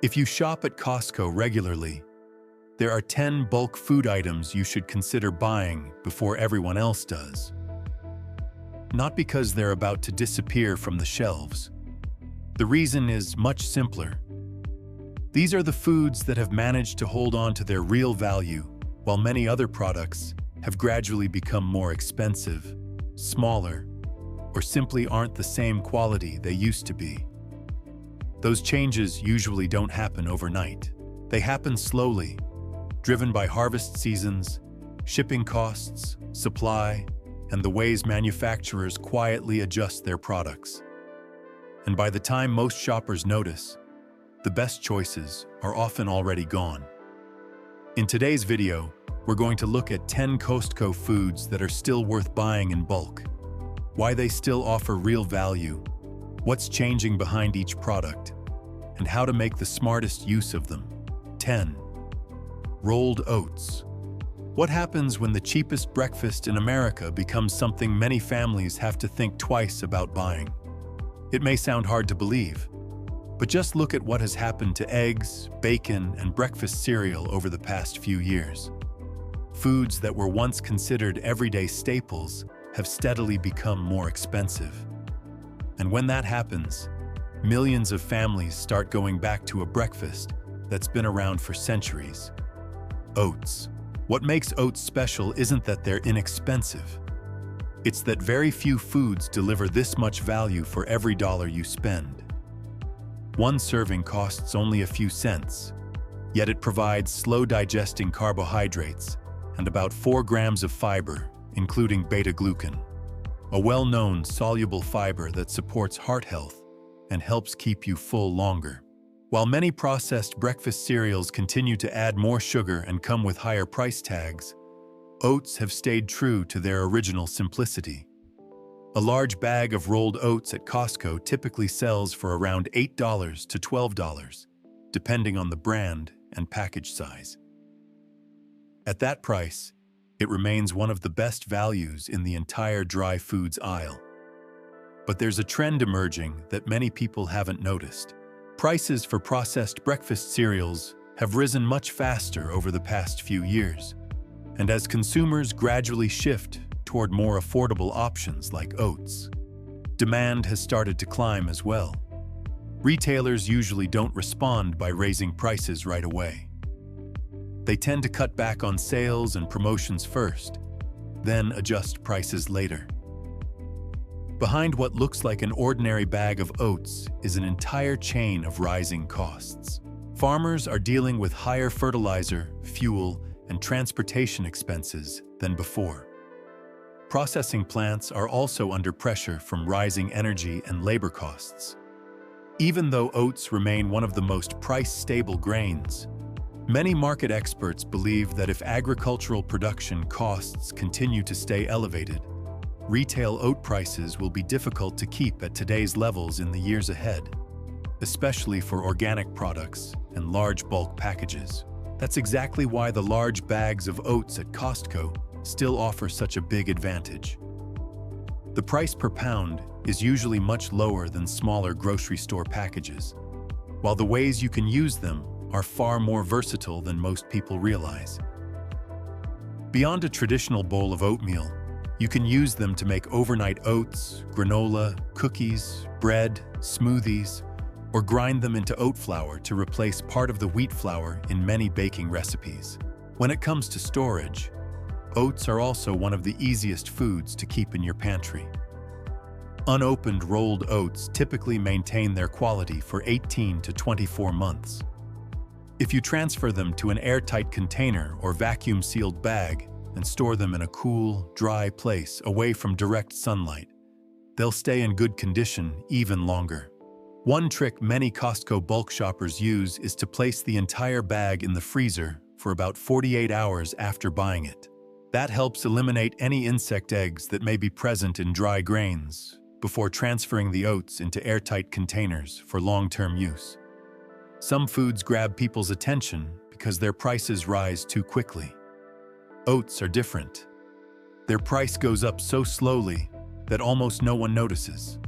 If you shop at Costco regularly, there are 10 bulk food items you should consider buying before everyone else does. Not because they're about to disappear from the shelves. The reason is much simpler. These are the foods that have managed to hold on to their real value, while many other products have gradually become more expensive, smaller, or simply aren't the same quality they used to be. Those changes usually don't happen overnight. They happen slowly, driven by harvest seasons, shipping costs, supply, and the ways manufacturers quietly adjust their products. And by the time most shoppers notice, the best choices are often already gone. In today's video, we're going to look at 10 Costco foods that are still worth buying in bulk, why they still offer real value, what's changing behind each product, and how to make the smartest use of them. 10. Rolled oats. What happens when the cheapest breakfast in America becomes something many families have to think twice about buying? It may sound hard to believe, but just look at what has happened to eggs, bacon, and breakfast cereal over the past few years. Foods that were once considered everyday staples have steadily become more expensive. And when that happens, millions of families start going back to a breakfast that's been around for centuries. Oats. What makes oats special isn't that they're inexpensive. It's that very few foods deliver this much value for every dollar you spend. One serving costs only a few cents, yet it provides slow-digesting carbohydrates and about 4 grams of fiber, including beta-glucan, a well-known soluble fiber that supports heart health and helps keep you full longer. While many processed breakfast cereals continue to add more sugar and come with higher price tags, oats have stayed true to their original simplicity. A large bag of rolled oats at Costco typically sells for around $8 to $12, depending on the brand and package size. At that price, it remains one of the best values in the entire dry foods aisle. But there's a trend emerging that many people haven't noticed. Prices for processed breakfast cereals have risen much faster over the past few years. And as consumers gradually shift toward more affordable options like oats, demand has started to climb as well. Retailers usually don't respond by raising prices right away. They tend to cut back on sales and promotions first, then adjust prices later. Behind what looks like an ordinary bag of oats is an entire chain of rising costs. Farmers are dealing with higher fertilizer, fuel, and transportation expenses than before. Processing plants are also under pressure from rising energy and labor costs. Even though oats remain one of the most price-stable grains, many market experts believe that if agricultural production costs continue to stay elevated, retail oat prices will be difficult to keep at today's levels in the years ahead, especially for organic products and large bulk packages. That's exactly why the large bags of oats at Costco still offer such a big advantage. The price per pound is usually much lower than smaller grocery store packages, while the ways you can use them are far more versatile than most people realize. Beyond a traditional bowl of oatmeal, you can use them to make overnight oats, granola, cookies, bread, smoothies, or grind them into oat flour to replace part of the wheat flour in many baking recipes. When it comes to storage, oats are also one of the easiest foods to keep in your pantry. Unopened rolled oats typically maintain their quality for 18 to 24 months. If you transfer them to an airtight container or vacuum-sealed bag and store them in a cool, dry place away from direct sunlight, they'll stay in good condition even longer. One trick many Costco bulk shoppers use is to place the entire bag in the freezer for about 48 hours after buying it. That helps eliminate any insect eggs that may be present in dry grains before transferring the oats into airtight containers for long-term use. Some foods grab people's attention because their prices rise too quickly. Oats are different. Their price goes up so slowly that almost no one notices.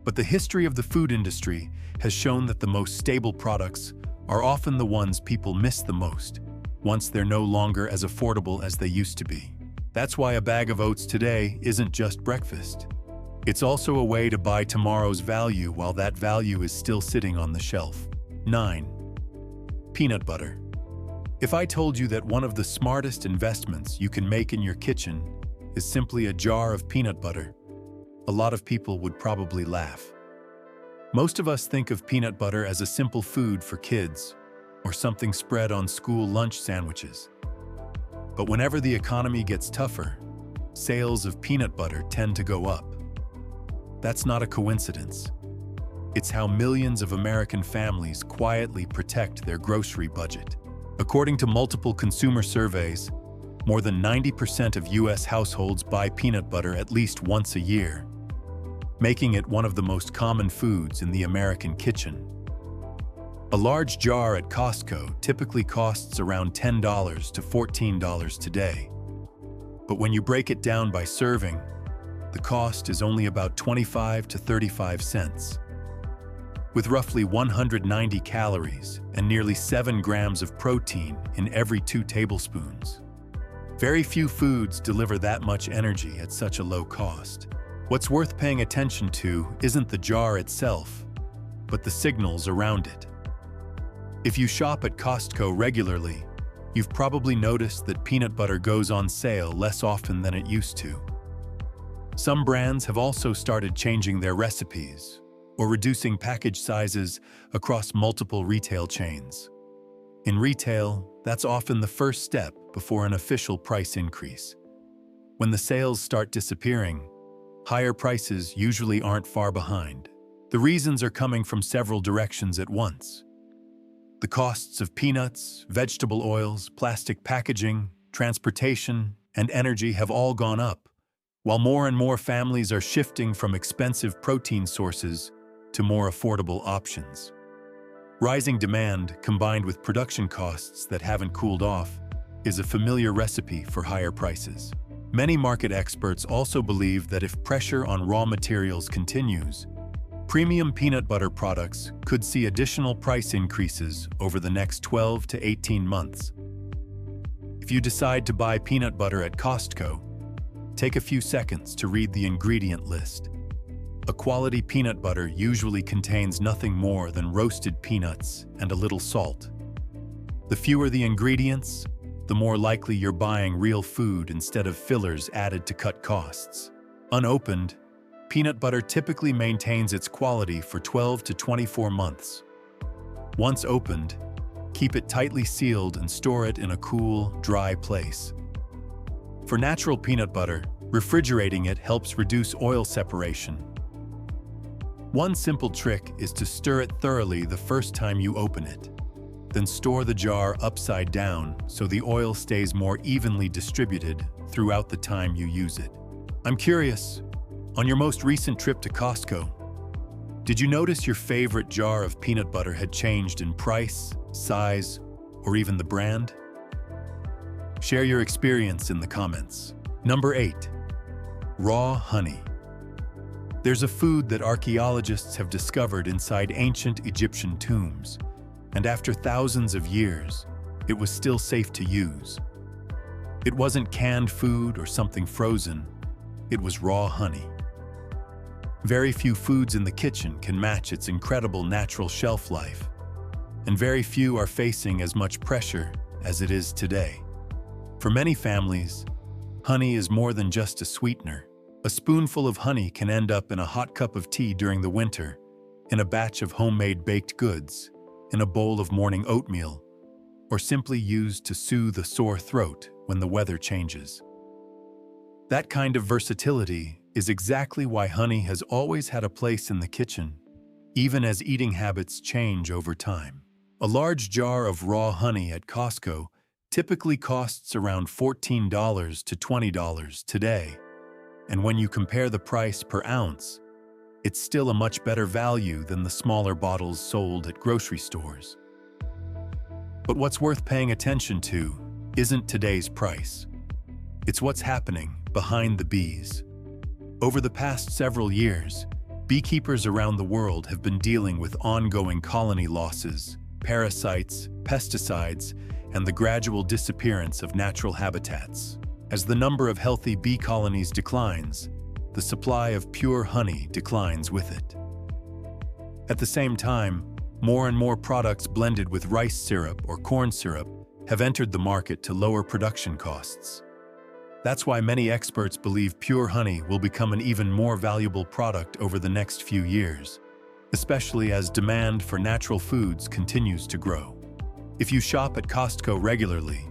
But the history of the food industry has shown that the most stable products are often the ones people miss the most, once they're no longer as affordable as they used to be. That's why a bag of oats today isn't just breakfast. It's also a way to buy tomorrow's value while that value is still sitting on the shelf. 9. Peanut butter. If I told you that one of the smartest investments you can make in your kitchen is simply a jar of peanut butter, a lot of people would probably laugh. Most of us think of peanut butter as a simple food for kids or something spread on school lunch sandwiches. But whenever the economy gets tougher, sales of peanut butter tend to go up. That's not a coincidence. It's how millions of American families quietly protect their grocery budget. According to multiple consumer surveys, more than 90% of U.S. households buy peanut butter at least once a year, making it one of the most common foods in the American kitchen. A large jar at Costco typically costs around $10 to $14 today. But when you break it down by serving, the cost is only about 25 to 35 cents. With roughly 190 calories and nearly 7 grams of protein in every 2 tablespoons. Very few foods deliver that much energy at such a low cost. What's worth paying attention to isn't the jar itself, but the signals around it. If you shop at Costco regularly, you've probably noticed that peanut butter goes on sale less often than it used to. Some brands have also started changing their recipes or reducing package sizes across multiple retail chains. In retail, that's often the first step before an official price increase. When the sales start disappearing, higher prices usually aren't far behind. The reasons are coming from several directions at once. The costs of peanuts, vegetable oils, plastic packaging, transportation, and energy have all gone up, while more and more families are shifting from expensive protein sources to more affordable options. Rising demand, combined with production costs that haven't cooled off, is a familiar recipe for higher prices. Many market experts also believe that if pressure on raw materials continues, premium peanut butter products could see additional price increases over the next 12 to 18 months. If you decide to buy peanut butter at Costco, take a few seconds to read the ingredient list. A quality peanut butter usually contains nothing more than roasted peanuts and a little salt. The fewer the ingredients, the more likely you're buying real food instead of fillers added to cut costs. Unopened, peanut butter typically maintains its quality for 12 to 24 months. Once opened, keep it tightly sealed and store it in a cool, dry place. For natural peanut butter, refrigerating it helps reduce oil separation. One simple trick is to stir it thoroughly the first time you open it. Then store the jar upside down so the oil stays more evenly distributed throughout the time you use it. I'm curious, on your most recent trip to Costco, did you notice your favorite jar of peanut butter had changed in price, size, or even the brand? Share your experience in the comments. Number 8. Raw honey. There's a food that archaeologists have discovered inside ancient Egyptian tombs, and after thousands of years, it was still safe to use. It wasn't canned food or something frozen, it was raw honey. Very few foods in the kitchen can match its incredible natural shelf life, and very few are facing as much pressure as it is today. For many families, honey is more than just a sweetener. A spoonful of honey can end up in a hot cup of tea during the winter, in a batch of homemade baked goods, in a bowl of morning oatmeal, or simply used to soothe a sore throat when the weather changes. That kind of versatility is exactly why honey has always had a place in the kitchen, even as eating habits change over time. A large jar of raw honey at Costco typically costs around $14 to $20 today, and when you compare the price per ounce, it's still a much better value than the smaller bottles sold at grocery stores. But what's worth paying attention to isn't today's price. It's what's happening behind the bees. Over the past several years, beekeepers around the world have been dealing with ongoing colony losses parasites, pesticides, and the gradual disappearance of natural habitats. As the number of healthy bee colonies declines, the supply of pure honey declines with it. At the same time, more and more products blended with rice syrup or corn syrup have entered the market to lower production costs. That's why many experts believe pure honey will become an even more valuable product over the next few years, especially as demand for natural foods continues to grow. If you shop at Costco regularly,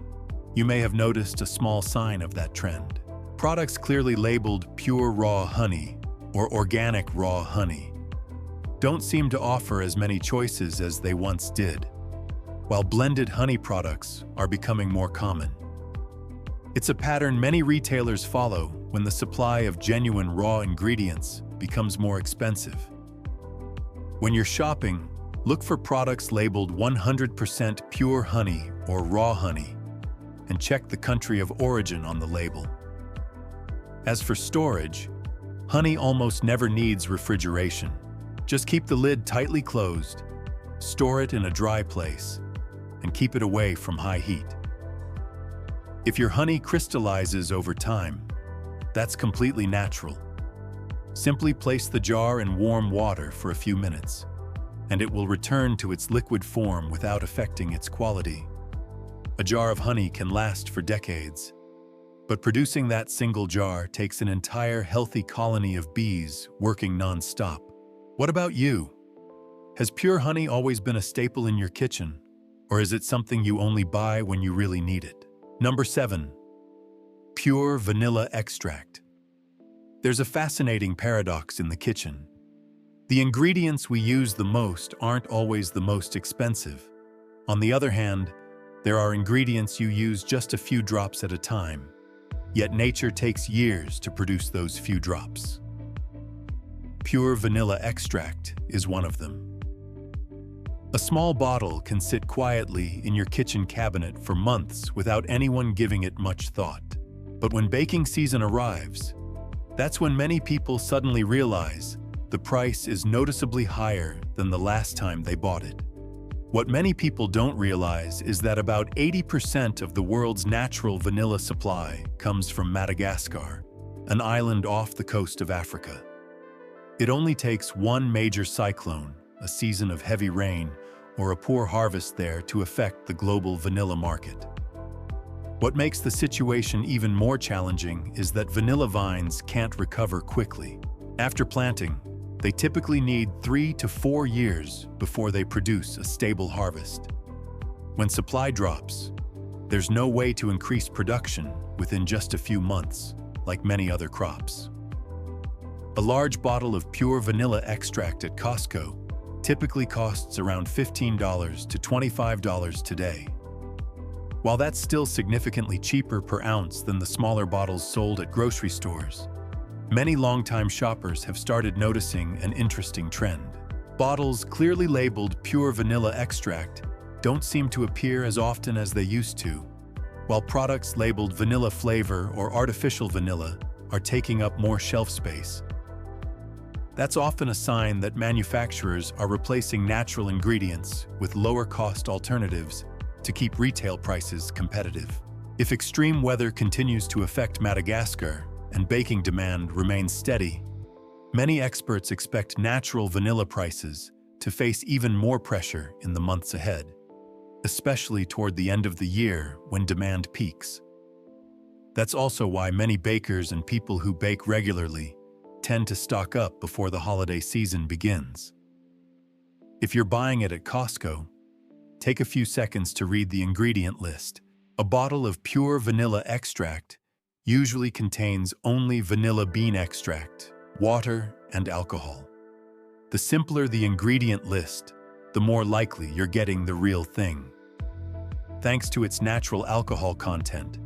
you may have noticed a small sign of that trend. Products clearly labeled pure raw honey or organic raw honey don't seem to offer as many choices as they once did, while blended honey products are becoming more common. It's a pattern many retailers follow when the supply of genuine raw ingredients becomes more expensive. When you're shopping, look for products labeled 100% pure honey or raw honey, and check the country of origin on the label. As for storage, honey almost never needs refrigeration. Just keep the lid tightly closed, store it in a dry place, and keep it away from high heat. If your honey crystallizes over time, that's completely natural. Simply place the jar in warm water for a few minutes, and it will return to its liquid form without affecting its quality. A jar of honey can last for decades, but producing that single jar takes an entire healthy colony of bees working non-stop. What about you? Has pure honey always been a staple in your kitchen, or is it something you only buy when you really need it? Number 7. Pure vanilla extract. There's a fascinating paradox in the kitchen. The ingredients we use the most aren't always the most expensive. On the other hand, there are ingredients you use just a few drops at a time, yet nature takes years to produce those few drops. Pure vanilla extract is one of them. A small bottle can sit quietly in your kitchen cabinet for months without anyone giving it much thought. But when baking season arrives, that's when many people suddenly realize the price is noticeably higher than the last time they bought it. What many people don't realize is that about 80% of the world's natural vanilla supply comes from Madagascar, an island off the coast of Africa. It only takes one major cyclone, a season of heavy rain, or a poor harvest there to affect the global vanilla market. What makes the situation even more challenging is that vanilla vines can't recover quickly. After planting, they typically need 3 to 4 years before they produce a stable harvest. When supply drops, there's no way to increase production within just a few months, like many other crops. A large bottle of pure vanilla extract at Costco typically costs around $15 to $25 today. While that's still significantly cheaper per ounce than the smaller bottles sold at grocery stores, many longtime shoppers have started noticing an interesting trend. Bottles clearly labeled pure vanilla extract don't seem to appear as often as they used to, while products labeled vanilla flavor or artificial vanilla are taking up more shelf space. That's often a sign that manufacturers are replacing natural ingredients with lower-cost alternatives to keep retail prices competitive. If extreme weather continues to affect Madagascar and baking demand remains steady, many experts expect natural vanilla prices to face even more pressure in the months ahead, especially toward the end of the year when demand peaks. That's also why many bakers and people who bake regularly tend to stock up before the holiday season begins. If you're buying it at Costco, take a few seconds to read the ingredient list. A bottle of pure vanilla extract usually contains only vanilla bean extract, water, and alcohol. The simpler the ingredient list, the more likely you're getting the real thing. Thanks to its natural alcohol content,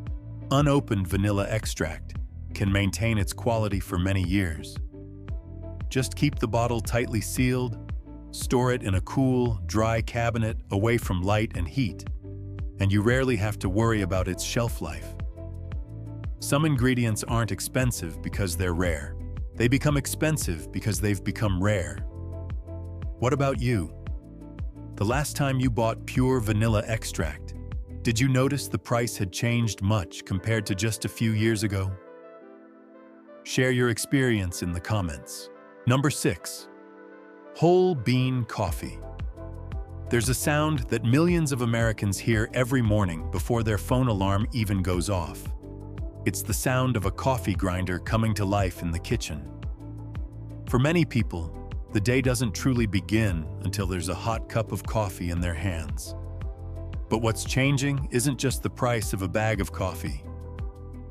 unopened vanilla extract can maintain its quality for many years. Just keep the bottle tightly sealed, store it in a cool, dry cabinet away from light and heat, and you rarely have to worry about its shelf life. Some ingredients aren't expensive because they're rare. They become expensive because they've become rare. What about you? The last time you bought pure vanilla extract, did you notice the price had changed much compared to just a few years ago? Share your experience in the comments. Number 6. Whole bean coffee. There's a sound that millions of Americans hear every morning before their phone alarm even goes off. It's the sound of a coffee grinder coming to life in the kitchen. For many people, the day doesn't truly begin until there's a hot cup of coffee in their hands. But what's changing isn't just the price of a bag of coffee.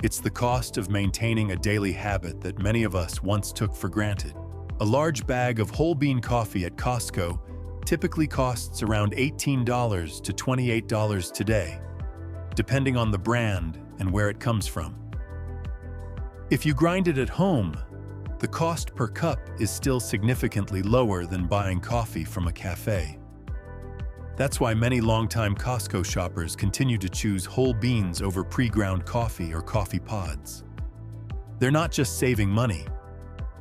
It's the cost of maintaining a daily habit that many of us once took for granted. A large bag of whole bean coffee at Costco typically costs around $18 to $28 today, depending on the brand and where it comes from. If you grind it at home, the cost per cup is still significantly lower than buying coffee from a cafe. That's why many longtime Costco shoppers continue to choose whole beans over pre-ground coffee or coffee pods. They're not just saving money,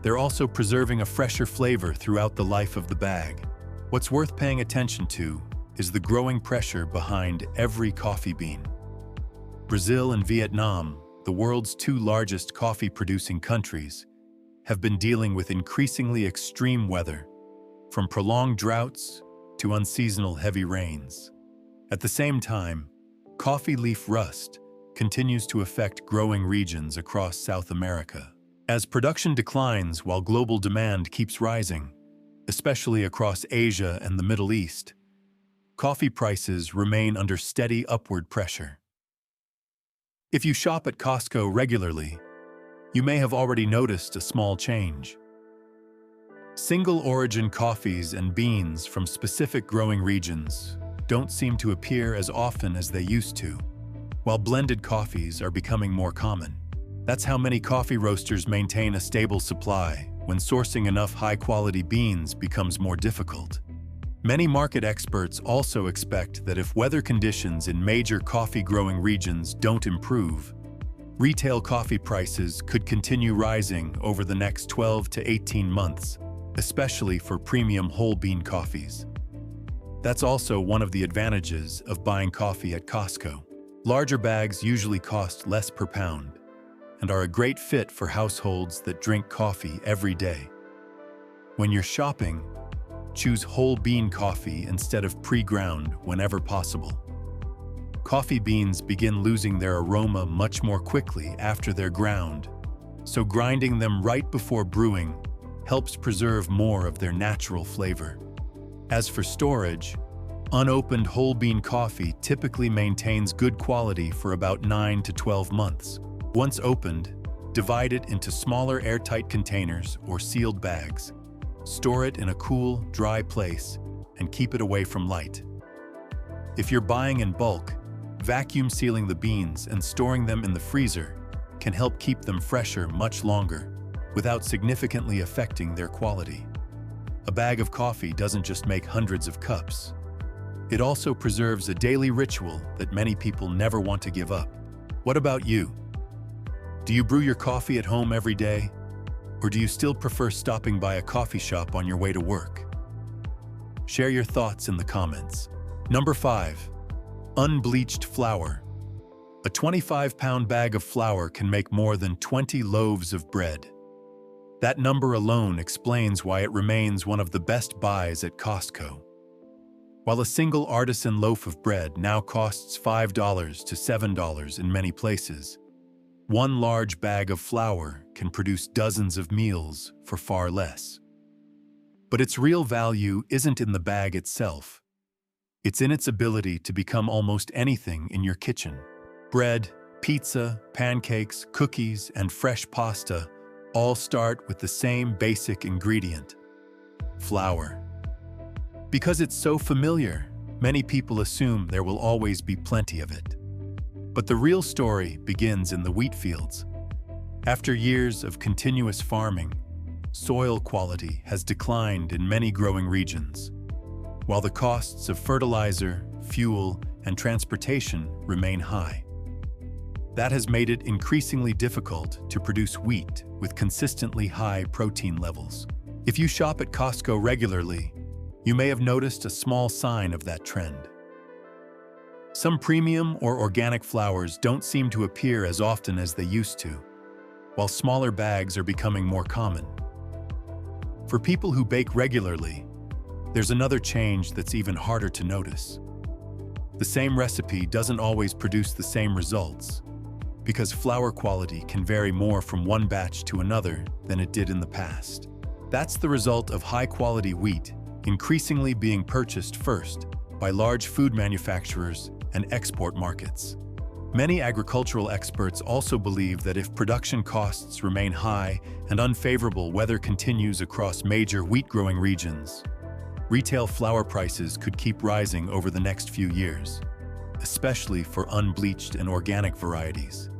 they're also preserving a fresher flavor throughout the life of the bag. What's worth paying attention to is the growing pressure behind every coffee bean. Brazil and Vietnam, the world's two largest coffee-producing countries, have been dealing with increasingly extreme weather, from prolonged droughts to unseasonal heavy rains. At the same time, coffee leaf rust continues to affect growing regions across South America. As production declines while global demand keeps rising, especially across Asia and the Middle East, coffee prices remain under steady upward pressure. If you shop at Costco regularly, you may have already noticed a small change. Single-origin coffees and beans from specific growing regions don't seem to appear as often as they used to, while blended coffees are becoming more common. That's how many coffee roasters maintain a stable supply when sourcing enough high-quality beans becomes more difficult. Many market experts also expect that if weather conditions in major coffee-growing regions don't improve, retail coffee prices could continue rising over the next 12 to 18 months, especially for premium whole bean coffees. That's also one of the advantages of buying coffee at Costco. Larger bags usually cost less per pound and are a great fit for households that drink coffee every day. When you're shopping, choose whole bean coffee instead of pre-ground whenever possible. Coffee beans begin losing their aroma much more quickly after they're ground, so grinding them right before brewing helps preserve more of their natural flavor. As for storage, unopened whole bean coffee typically maintains good quality for about 9 to 12 months. Once opened, divide it into smaller airtight containers or sealed bags. Store it in a cool, dry place and keep it away from light. If you're buying in bulk, vacuum sealing the beans and storing them in the freezer can help keep them fresher much longer without significantly affecting their quality. A bag of coffee doesn't just make hundreds of cups. It also preserves a daily ritual that many people never want to give up. What about you? Do you brew your coffee at home every day? Or do you still prefer stopping by a coffee shop on your way to work? Share your thoughts in the comments. Number 5. Unbleached flour. A 25-pound bag of flour can make more than 20 loaves of bread. That number alone explains why it remains one of the best buys at Costco. While a single artisan loaf of bread now costs $5 to $7 in many places, one large bag of flour can produce dozens of meals for far less. But its real value isn't in the bag itself. It's in its ability to become almost anything in your kitchen. Bread, pizza, pancakes, cookies, and fresh pasta all start with the same basic ingredient: flour. Because it's so familiar, many people assume there will always be plenty of it. But the real story begins in the wheat fields. After years of continuous farming, soil quality has declined in many growing regions, while the costs of fertilizer, fuel, and transportation remain high. That has made it increasingly difficult to produce wheat with consistently high protein levels. If you shop at Costco regularly, You may have noticed a small sign of that trend. Some premium or organic flours don't seem to appear as often as they used to, while smaller bags are becoming more common. For people who bake regularly, there's another change that's even harder to notice. The same recipe doesn't always produce the same results, because flour quality can vary more from one batch to another than it did in the past. That's the result of high-quality wheat increasingly being purchased first by large food manufacturers and export markets. Many agricultural experts also believe that if production costs remain high and unfavorable weather continues across major wheat-growing regions, retail flour prices could keep rising over the next few years, especially for unbleached and organic varieties.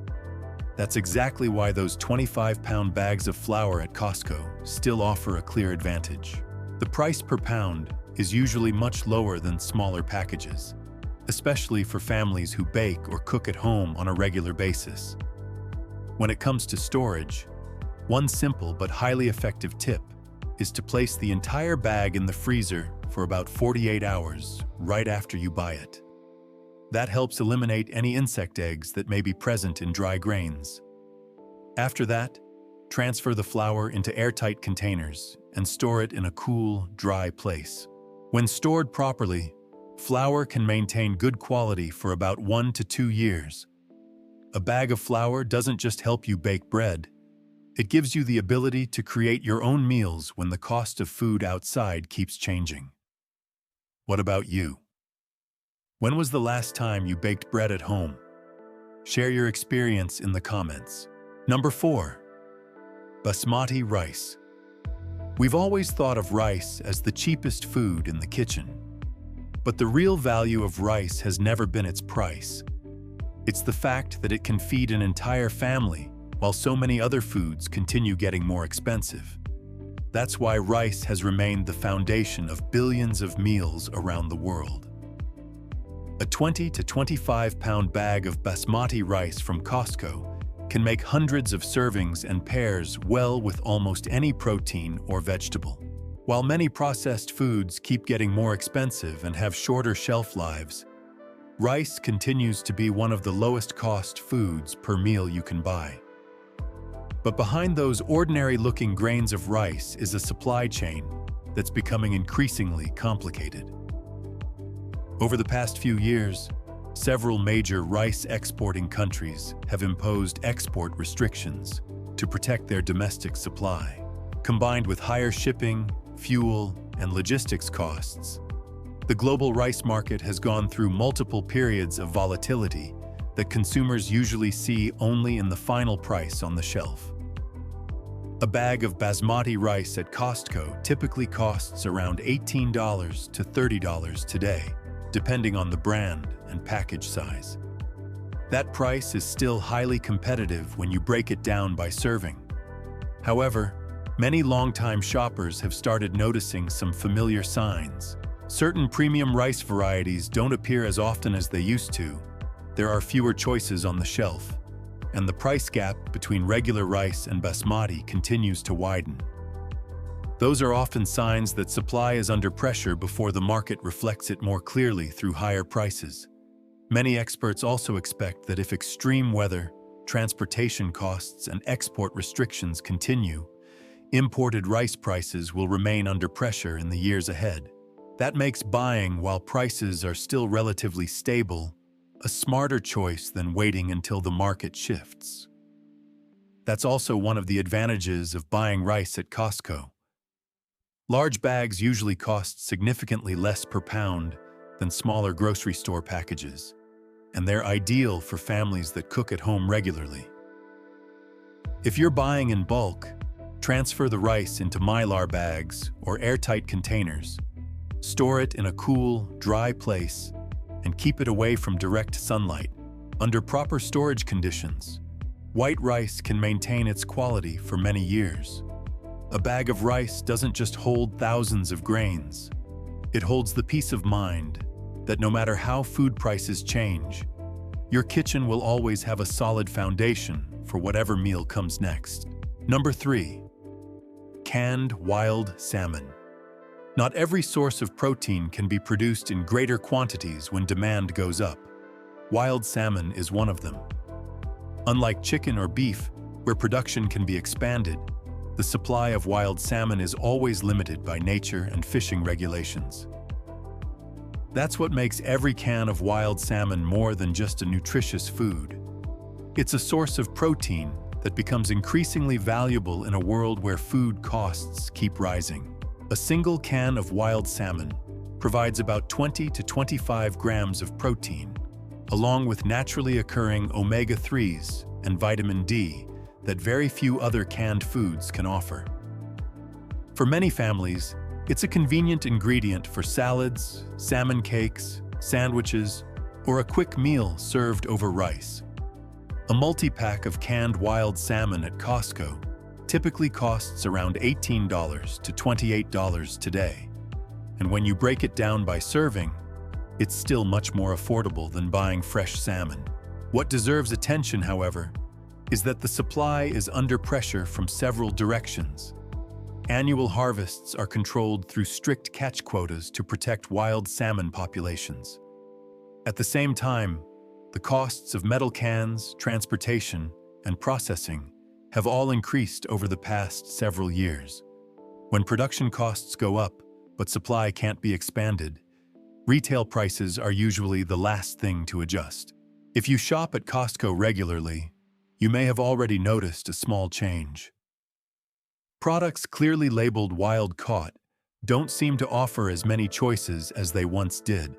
That's exactly why those 25-pound bags of flour at Costco still offer a clear advantage. The price per pound is usually much lower than smaller packages, especially for families who bake or cook at home on a regular basis. When it comes to storage, one simple but highly effective tip is to place the entire bag in the freezer for about 48 hours right after you buy it. That helps eliminate any insect eggs that may be present in dry grains. After that, transfer the flour into airtight containers and store it in a cool, dry place. When stored properly, flour can maintain good quality for about 1 to 2 years. A bag of flour doesn't just help you bake bread, it gives you the ability to create your own meals when the cost of food outside keeps changing. What about you? When was the last time you baked bread at home? Share your experience in the comments. Number 4. Basmati rice. We've always thought of rice as the cheapest food in the kitchen. But the real value of rice has never been its price. It's the fact that it can feed an entire family while so many other foods continue getting more expensive. That's why rice has remained the foundation of billions of meals around the world. A 20 to 25-pound bag of Basmati rice from Costco can make hundreds of servings and pairs well with almost any protein or vegetable. While many processed foods keep getting more expensive and have shorter shelf lives, rice continues to be one of the lowest-cost foods per meal you can buy. But behind those ordinary-looking grains of rice is a supply chain that's becoming increasingly complicated. Over the past few years, several major rice exporting countries have imposed export restrictions to protect their domestic supply. Combined with higher shipping, fuel, and logistics costs, the global rice market has gone through multiple periods of volatility that consumers usually see only in the final price on the shelf. A bag of Basmati rice at Costco typically costs around $18 to $30 today, depending on the brand and package size. That price is still highly competitive when you break it down by serving. However, many longtime shoppers have started noticing some familiar signs. Certain premium rice varieties don't appear as often as they used to. There are fewer choices on the shelf, and the price gap between regular rice and Basmati continues to widen. Those are often signs that supply is under pressure before the market reflects it more clearly through higher prices. Many experts also expect that if extreme weather, transportation costs, and export restrictions continue, imported rice prices will remain under pressure in the years ahead. That makes buying while prices are still relatively stable a smarter choice than waiting until the market shifts. That's also one of the advantages of buying rice at Costco. Large bags usually cost significantly less per pound than smaller grocery store packages, and they're ideal for families that cook at home regularly. If you're buying in bulk, transfer the rice into Mylar bags or airtight containers. Store it in a cool, dry place and keep it away from direct sunlight. Under proper storage conditions, white rice can maintain its quality for many years. A bag of rice doesn't just hold thousands of grains. It holds the peace of mind that no matter how food prices change, your kitchen will always have a solid foundation for whatever meal comes next. Number 3. Canned wild salmon. Not every source of protein can be produced in greater quantities when demand goes up. Wild salmon is one of them. Unlike chicken or beef, where production can be expanded, the supply of wild salmon is always limited by nature and fishing regulations. That's what makes every can of wild salmon more than just a nutritious food. It's a source of protein that becomes increasingly valuable in a world where food costs keep rising. A single can of wild salmon provides about 20 to 25 grams of protein, along with naturally occurring omega-3s and vitamin D that very few other canned foods can offer. For many families, it's a convenient ingredient for salads, salmon cakes, sandwiches, or a quick meal served over rice. A multi-pack of canned wild salmon at Costco typically costs around $18 to $28 today. And when you break it down by serving, it's still much more affordable than buying fresh salmon. What deserves attention, however, is that the supply is under pressure from several directions. Annual harvests are controlled through strict catch quotas to protect wild salmon populations. At the same time, the costs of metal cans, transportation, and processing have all increased over the past several years. When production costs go up, but supply can't be expanded, retail prices are usually the last thing to adjust. If you shop at Costco regularly, you may have already noticed a small change. Products clearly labeled wild-caught don't seem to offer as many choices as they once did,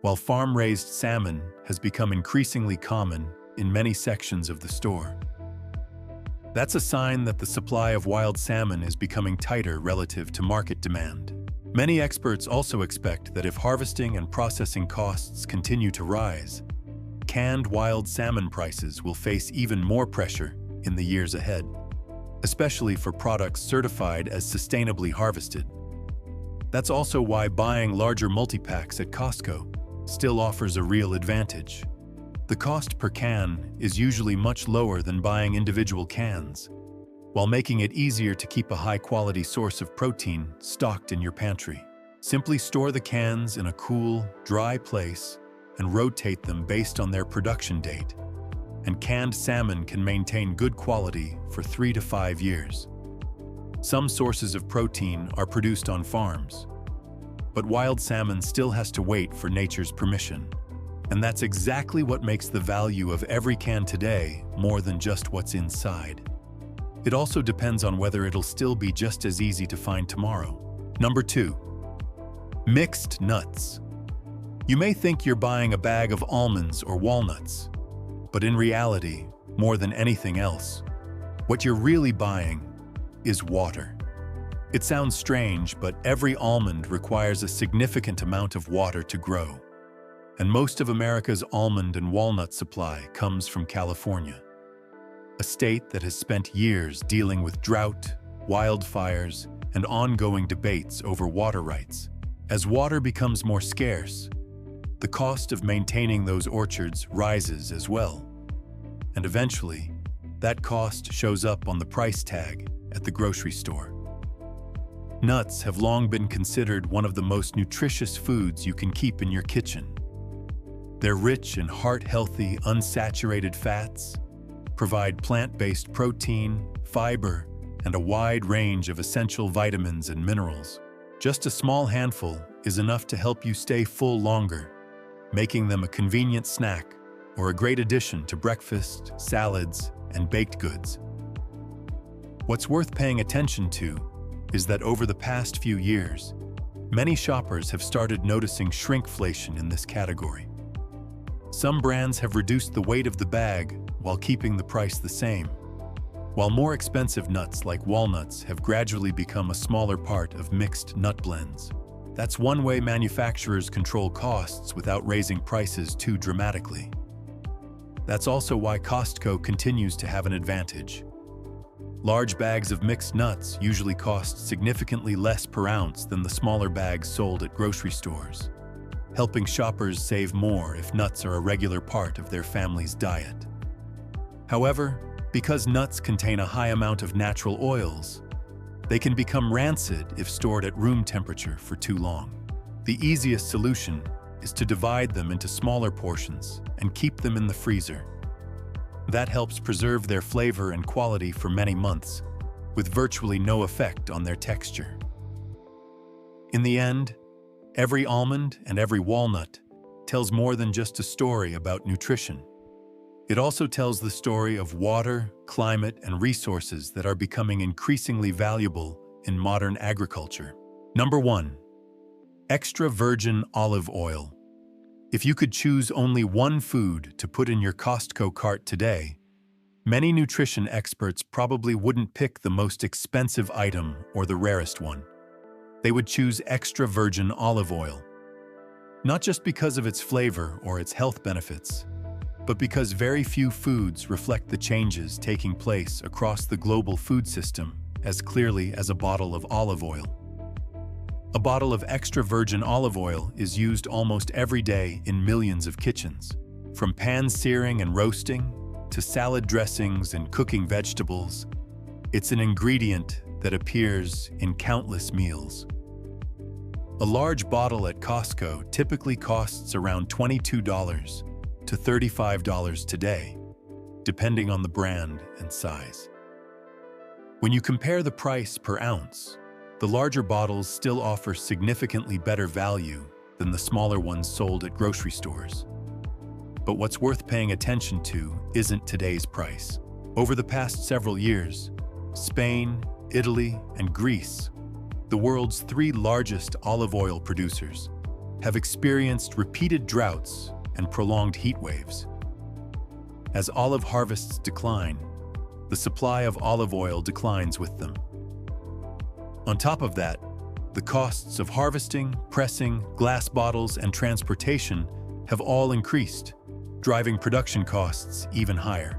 while farm-raised salmon has become increasingly common in many sections of the store. That's a sign that the supply of wild salmon is becoming tighter relative to market demand. Many experts also expect that if harvesting and processing costs continue to rise, canned wild salmon prices will face even more pressure in the years ahead, especially for products certified as sustainably harvested. That's also why buying larger multi-packs at Costco still offers a real advantage. The cost per can is usually much lower than buying individual cans, while making it easier to keep a high-quality source of protein stocked in your pantry. Simply store the cans in a cool, dry place and rotate them based on their production date, and canned salmon can maintain good quality for 3 to 5 years. Some sources of protein are produced on farms, but wild salmon still has to wait for nature's permission. And that's exactly what makes the value of every can today more than just what's inside. It also depends on whether it'll still be just as easy to find tomorrow. Number 2. Mixed nuts. You may think you're buying a bag of almonds or walnuts, but in reality, more than anything else, what you're really buying is water. It sounds strange, but every almond requires a significant amount of water to grow. And most of America's almond and walnut supply comes from California, a state that has spent years dealing with drought, wildfires, and ongoing debates over water rights. As water becomes more scarce, the cost of maintaining those orchards rises as well. And eventually, that cost shows up on the price tag at the grocery store. Nuts have long been considered one of the most nutritious foods you can keep in your kitchen. They're rich in heart-healthy, unsaturated fats, provide plant-based protein, fiber, and a wide range of essential vitamins and minerals. Just a small handful is enough to help you stay full longer, making them a convenient snack or a great addition to breakfast, salads, and baked goods. What's worth paying attention to is that over the past few years, many shoppers have started noticing shrinkflation in this category. Some brands have reduced the weight of the bag while keeping the price the same, while more expensive nuts like walnuts have gradually become a smaller part of mixed nut blends. That's one way manufacturers control costs without raising prices too dramatically. That's also why Costco continues to have an advantage. Large bags of mixed nuts usually cost significantly less per ounce than the smaller bags sold at grocery stores, helping shoppers save more if nuts are a regular part of their family's diet. However, because nuts contain a high amount of natural oils, They can become rancid if stored at room temperature for too long. The easiest solution is to divide them into smaller portions and keep them in the freezer. That helps preserve their flavor and quality for many months, with virtually no effect on their texture. In the end, every almond and every walnut tells more than just a story about nutrition. It also tells the story of water, climate, and resources that are becoming increasingly valuable in modern agriculture. Number 1. Extra virgin olive oil. If you could choose only one food to put in your Costco cart today, many nutrition experts probably wouldn't pick the most expensive item or the rarest one. They would choose extra virgin olive oil. Not just because of its flavor or its health benefits, but because very few foods reflect the changes taking place across the global food system as clearly as a bottle of olive oil. A bottle of extra virgin olive oil is used almost every day in millions of kitchens, from pan-searing and roasting to salad dressings and cooking vegetables. It's an ingredient that appears in countless meals. A large bottle at Costco typically costs around $22 to $35 today, depending on the brand and size. When you compare the price per ounce, the larger bottles still offer significantly better value than the smaller ones sold at grocery stores. But what's worth paying attention to isn't today's price. Over the past several years, Spain, Italy, and Greece, the world's 3 largest olive oil producers, have experienced repeated droughts and prolonged heat waves. As olive harvests decline, the supply of olive oil declines with them. On top of that, the costs of harvesting, pressing, glass bottles, and transportation have all increased, driving production costs even higher.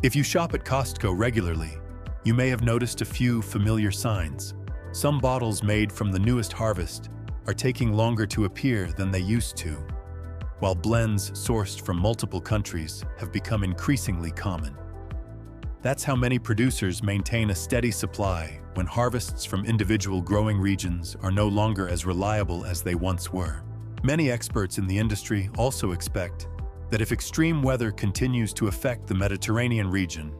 If you shop at Costco regularly, you may have noticed a few familiar signs. Some bottles made from the newest harvest are taking longer to appear than they used to, while blends sourced from multiple countries have become increasingly common. That's how many producers maintain a steady supply when harvests from individual growing regions are no longer as reliable as they once were. Many experts in the industry also expect that if extreme weather continues to affect the Mediterranean region,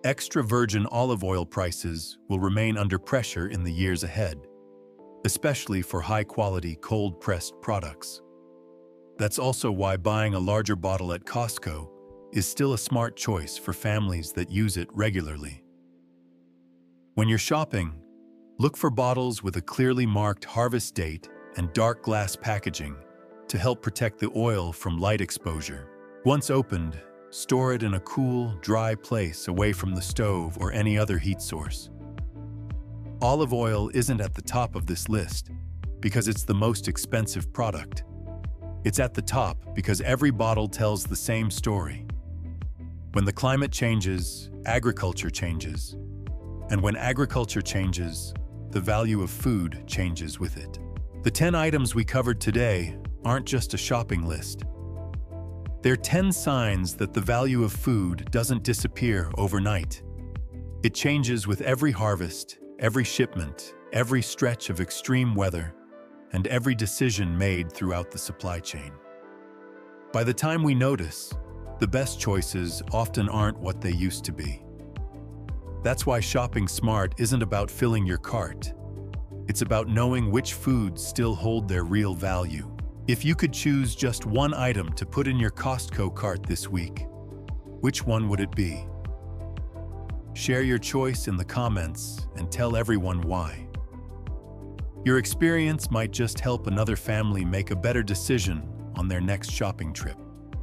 extra virgin olive oil prices will remain under pressure in the years ahead, especially for high-quality cold-pressed products. That's also why buying a larger bottle at Costco is still a smart choice for families that use it regularly. When you're shopping, look for bottles with a clearly marked harvest date and dark glass packaging to help protect the oil from light exposure. Once opened, store it in a cool, dry place away from the stove or any other heat source. Olive oil isn't at the top of this list because it's the most expensive product. It's at the top because every bottle tells the same story. When the climate changes, agriculture changes. And when agriculture changes, the value of food changes with it. The 10 items we covered today aren't just a shopping list. They're 10 signs that the value of food doesn't disappear overnight. It changes with every harvest, every shipment, every stretch of extreme weather, and every decision made throughout the supply chain. By the time we notice, the best choices often aren't what they used to be. That's why shopping smart isn't about filling your cart. It's about knowing which foods still hold their real value. If you could choose just one item to put in your Costco cart this week, which one would it be? Share your choice in the comments and tell everyone why. Your experience might just help another family make a better decision on their next shopping trip.